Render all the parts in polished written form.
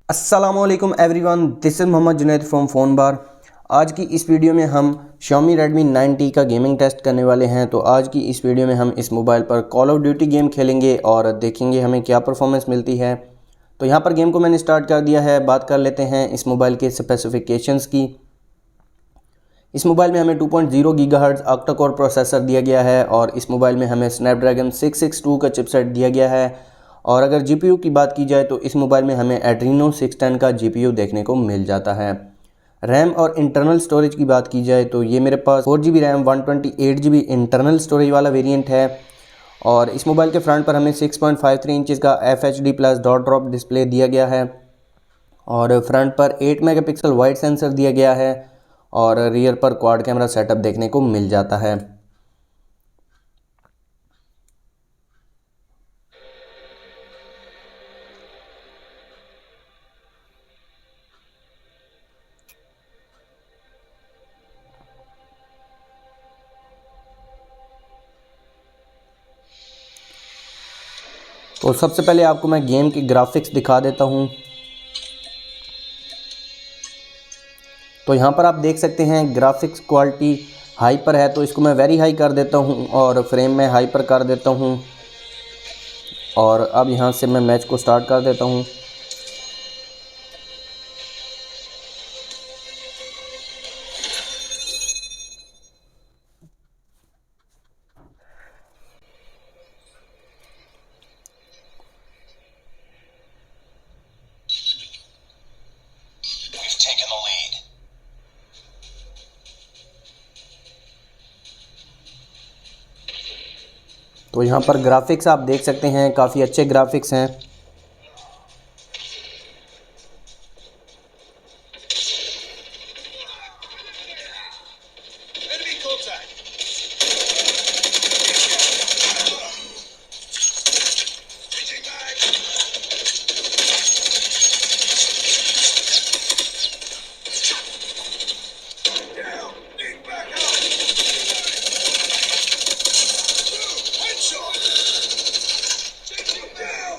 अस्सलामुअलैकुम everyone, this is Mohammad Junaid from Phonebar. आज की इस वीडियो में हम Xiaomi Redmi 9T का गेमिंग टेस्ट करने वाले हैं। तो आज की इस वीडियो में हम इस मोबाइल पर कॉल ऑफ ड्यूटी गेम खेलेंगे और देखेंगे हमें क्या परफॉर्मेंस मिलती है। तो यहाँ पर गेम को मैंने स्टार्ट कर दिया है। बात कर लेते हैं इस मोबाइल के स्पेसिफिकेशंस की। इस मोबाइल में हमें 2.0 गीगाहर्ट्ज़ ऑक्टा कोर प्रोसेसर दिया गया है और इस मोबाइल में हमें स्नैपड्रैगन 662 का चिपसेट दिया गया है। और अगर जीपीयू की बात की जाए तो इस मोबाइल में हमें एड्रीनो 610 का जीपीयू देखने को मिल जाता है। रैम और इंटरनल स्टोरेज की बात की जाए तो ये मेरे पास 4GB RAM 128GB internal storage वाला वेरिएंट है। और इस मोबाइल के फ्रंट पर हमें 6.53 इंचज़ का FHD+ डॉट ड्रॉप डिस्प्ले दिया गया है और फ्रंट पर 8 मेगापिक्सल वाइड सेंसर दिया गया है और रियर पर क्वाड कैमरा सेटअप देखने को मिल जाता है। तो सबसे पहले आपको मैं गेम के ग्राफिक्स दिखा देता हूँ। तो यहाँ पर आप देख सकते हैं ग्राफिक्स क्वालिटी हाई पर है, तो इसको मैं वेरी हाई कर देता हूँ और फ्रेम में हाई पर कर देता हूँ। और अब यहाँ से मैं मैच को स्टार्ट कर देता हूँ। We've taken the lead. तो यहाँ पर ग्राफिक्स आप देख सकते हैं, काफ़ी अच्छे ग्राफिक्स हैं। Enemy contact. Changing back. Down. Need back up. Headshot. Changing down.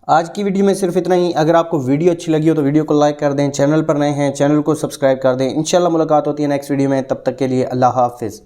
आज की वीडियो में सिर्फ इतना ही। अगर आपको वीडियो अच्छी लगी हो तो वीडियो को लाइक कर दें, चैनल पर नए हैं चैनल को सब्सक्राइब कर दें। इंशाल्लाह मुलाकात होती है नेक्स्ट वीडियो में, तब तक के लिए अल्लाह हाफिज़।